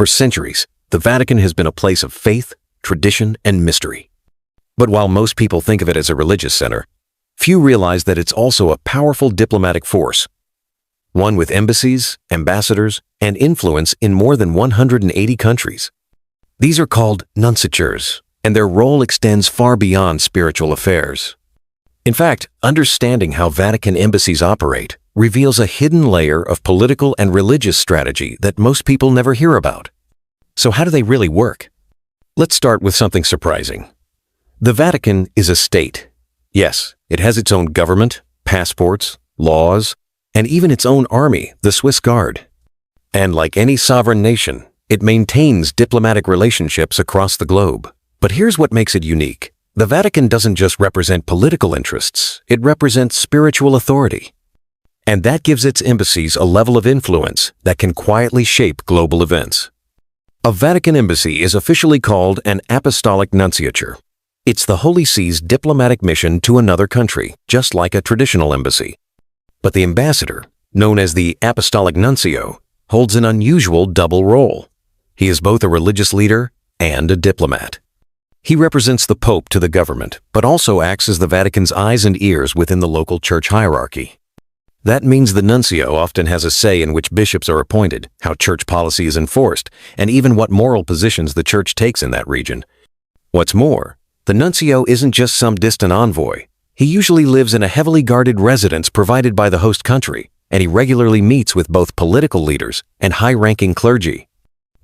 For centuries, the Vatican has been a place of faith, tradition, and mystery. But while most people think of it as a religious center, few realize that it's also a powerful diplomatic force, one with embassies, ambassadors, and influence in more than 180 countries. These are called nunciatures, and their role extends far beyond spiritual affairs. In fact, understanding how Vatican embassies operate reveals a hidden layer of political and religious strategy that most people never hear about. So how do they really work? Let's start with something surprising. The Vatican is a state. Yes, it has its own government, passports, laws, and even its own army, the Swiss Guard. And like any sovereign nation, it maintains diplomatic relationships across the globe. But here's what makes it unique. The Vatican doesn't just represent political interests, it represents spiritual authority. And that gives its embassies a level of influence that can quietly shape global events. A Vatican embassy is officially called an Apostolic Nunciature. It's the Holy See's diplomatic mission to another country, just like a traditional embassy. But the ambassador, known as the Apostolic Nuncio, holds an unusual double role. He is both a religious leader and a diplomat. He represents the Pope to the government, but also acts as the Vatican's eyes and ears within the local church hierarchy. That means the nuncio often has a say in which bishops are appointed, how church policy is enforced, and even what moral positions the church takes in that region. What's more, the nuncio isn't just some distant envoy. He usually lives in a heavily guarded residence provided by the host country, and he regularly meets with both political leaders and high-ranking clergy.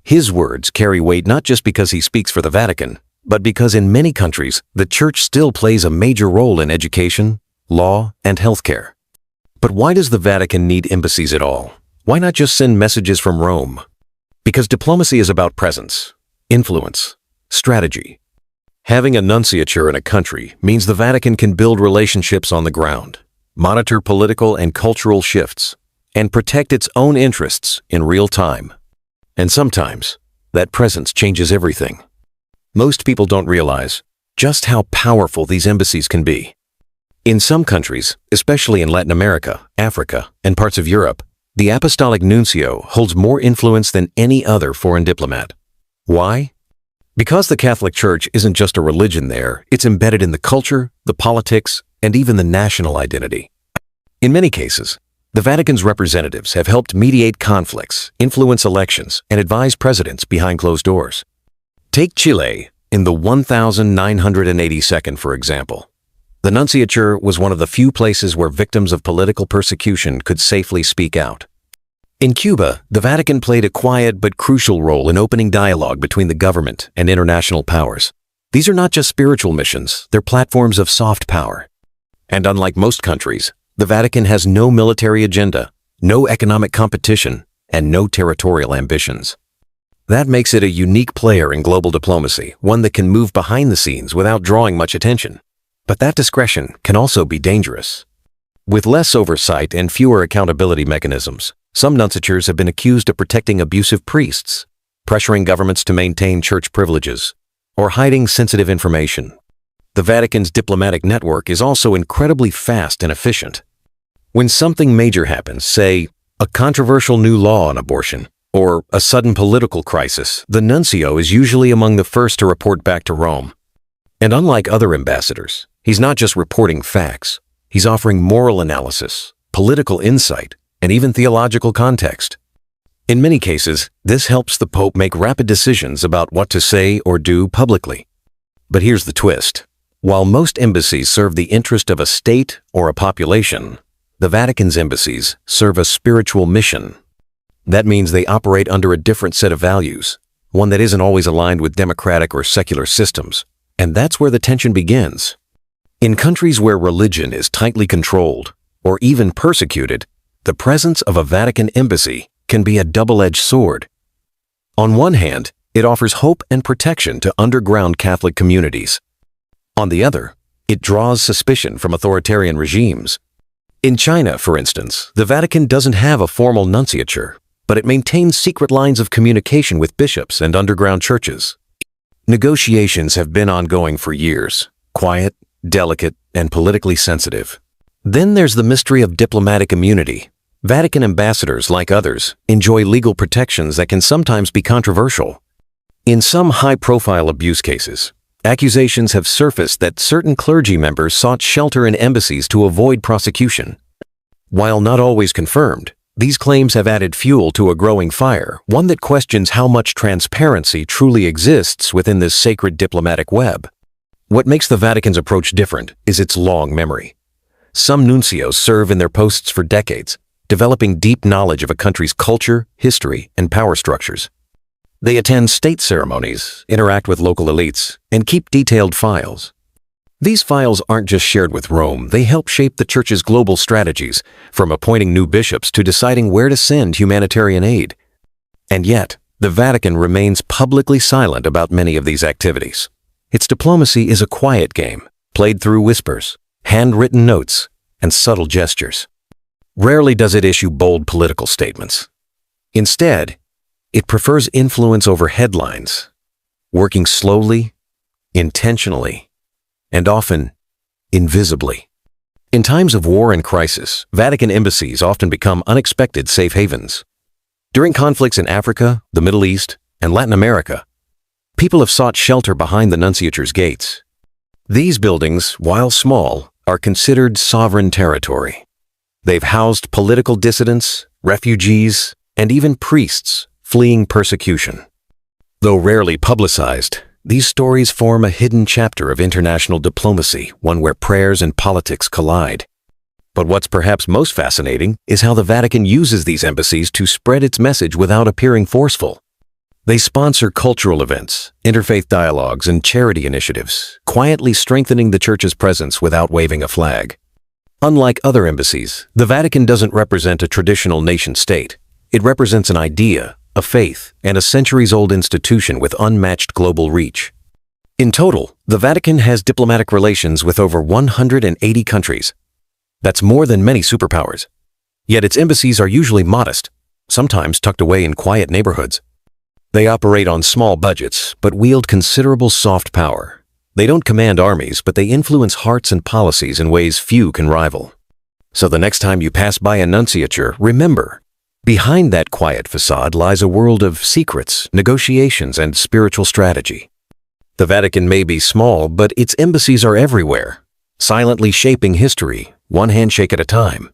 His words carry weight not just because he speaks for the Vatican, but because in many countries, the church still plays a major role in education, law, and healthcare. But why does the Vatican need embassies at all? Why not just send messages from Rome? Because diplomacy is about presence, influence, strategy. Having a nunciature in a country means the Vatican can build relationships on the ground, monitor political and cultural shifts, and protect its own interests in real time. And sometimes, that presence changes everything. Most people don't realize just how powerful these embassies can be. In some countries, especially in Latin America, Africa, and parts of Europe, the Apostolic Nuncio holds more influence than any other foreign diplomat. Why? Because the Catholic Church isn't just a religion there, it's embedded in the culture, the politics, and even the national identity. In many cases, the Vatican's representatives have helped mediate conflicts, influence elections, and advise presidents behind closed doors. Take Chile in the 1982nd, for example. The nunciature was one of the few places where victims of political persecution could safely speak out. In Cuba, the Vatican played a quiet but crucial role in opening dialogue between the government and international powers. These are not just spiritual missions, they're platforms of soft power. And unlike most countries, the Vatican has no military agenda, no economic competition, and no territorial ambitions. That makes it a unique player in global diplomacy, one that can move behind the scenes without drawing much attention. But that discretion can also be dangerous. With less oversight and fewer accountability mechanisms, some nunciatures have been accused of protecting abusive priests, pressuring governments to maintain church privileges, or hiding sensitive information. The Vatican's diplomatic network is also incredibly fast and efficient. When something major happens, say, a controversial new law on abortion, or a sudden political crisis, the nuncio is usually among the first to report back to Rome. And unlike other ambassadors, he's not just reporting facts, he's offering moral analysis, political insight, and even theological context. In many cases, this helps the Pope make rapid decisions about what to say or do publicly. But here's the twist. While most embassies serve the interest of a state or a population, the Vatican's embassies serve a spiritual mission. That means they operate under a different set of values, one that isn't always aligned with democratic or secular systems. And that's where the tension begins. In countries where religion is tightly controlled, or even persecuted, the presence of a Vatican embassy can be a double-edged sword. On one hand, it offers hope and protection to underground Catholic communities. On the other, it draws suspicion from authoritarian regimes. In China, for instance, the Vatican doesn't have a formal nunciature, but it maintains secret lines of communication with bishops and underground churches. Negotiations have been ongoing for years, quiet, delicate, and politically sensitive. Then there's the mystery of diplomatic immunity. Vatican ambassadors, like others, enjoy legal protections that can sometimes be controversial. In some high-profile abuse cases, accusations have surfaced that certain clergy members sought shelter in embassies to avoid prosecution. While not always confirmed, these claims have added fuel to a growing fire, one that questions how much transparency truly exists within this sacred diplomatic web. What makes the Vatican's approach different is its long memory. Some nuncios serve in their posts for decades, developing deep knowledge of a country's culture, history, and power structures. They attend state ceremonies, interact with local elites, and keep detailed files. These files aren't just shared with Rome, they help shape the Church's global strategies, from appointing new bishops to deciding where to send humanitarian aid. And yet, the Vatican remains publicly silent about many of these activities. Its diplomacy is a quiet game, played through whispers, handwritten notes, and subtle gestures. Rarely does it issue bold political statements. Instead, it prefers influence over headlines, working slowly, intentionally, and often invisibly. In times of war and crisis, Vatican embassies often become unexpected safe havens. During conflicts in Africa, the Middle East, and Latin America, people have sought shelter behind the nunciature's gates. These buildings, while small, are considered sovereign territory. They've housed political dissidents, refugees, and even priests fleeing persecution. Though rarely publicized, these stories form a hidden chapter of international diplomacy, one where prayers and politics collide. But what's perhaps most fascinating is how the Vatican uses these embassies to spread its message without appearing forceful. They sponsor cultural events, interfaith dialogues, and charity initiatives, quietly strengthening the Church's presence without waving a flag. Unlike other embassies, the Vatican doesn't represent a traditional nation-state. It represents an idea, a faith, and a centuries-old institution with unmatched global reach. In total, the Vatican has diplomatic relations with over 180 countries. That's more than many superpowers. Yet its embassies are usually modest, sometimes tucked away in quiet neighborhoods. They operate on small budgets, but wield considerable soft power. They don't command armies, but they influence hearts and policies in ways few can rival. So the next time you pass by a nunciature, remember, behind that quiet facade lies a world of secrets, negotiations, and spiritual strategy. The Vatican may be small, but its embassies are everywhere, silently shaping history, one handshake at a time.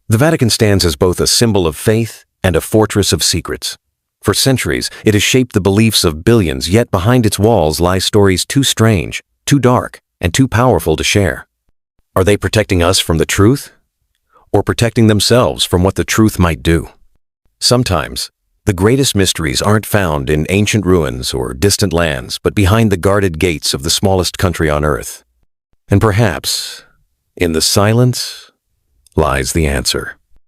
The Vatican stands as both a symbol of faith and a fortress of secrets. For centuries, it has shaped the beliefs of billions, yet behind its walls lie stories too strange, too dark, and too powerful to share. Are they protecting us from the truth? Or protecting themselves from what the truth might do? Sometimes, the greatest mysteries aren't found in ancient ruins or distant lands, but behind the guarded gates of the smallest country on earth. And perhaps, in the silence, lies the answer.